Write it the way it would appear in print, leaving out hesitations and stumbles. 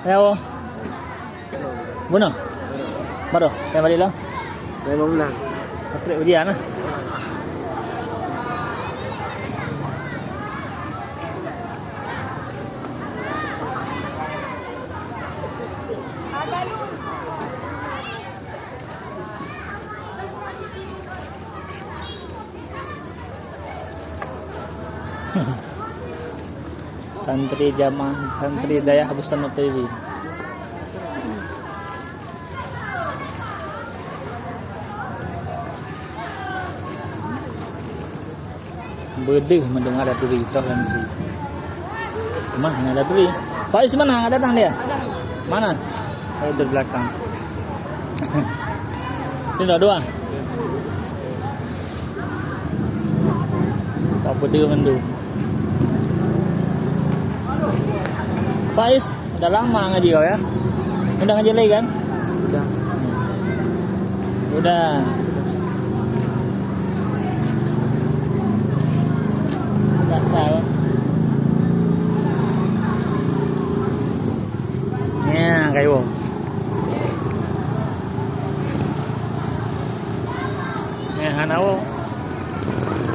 Ayo. Bunuh. Baru, kayak balik lah. Saya mau menang. Patrik ujian lah. Santri jamaah santri Daya Habusan TV. Bedeh mendengar ada turi toh kan sih. Mana ada turi? Faiz mana datang dia? Mana? Oh, di belakang. Ini dua. Pak bedeh mendu. Faiz, udah lama ngaji kau ya? Udah ngaji lagi kan? Udah. Udah. Nggak tahu. Ya, kayak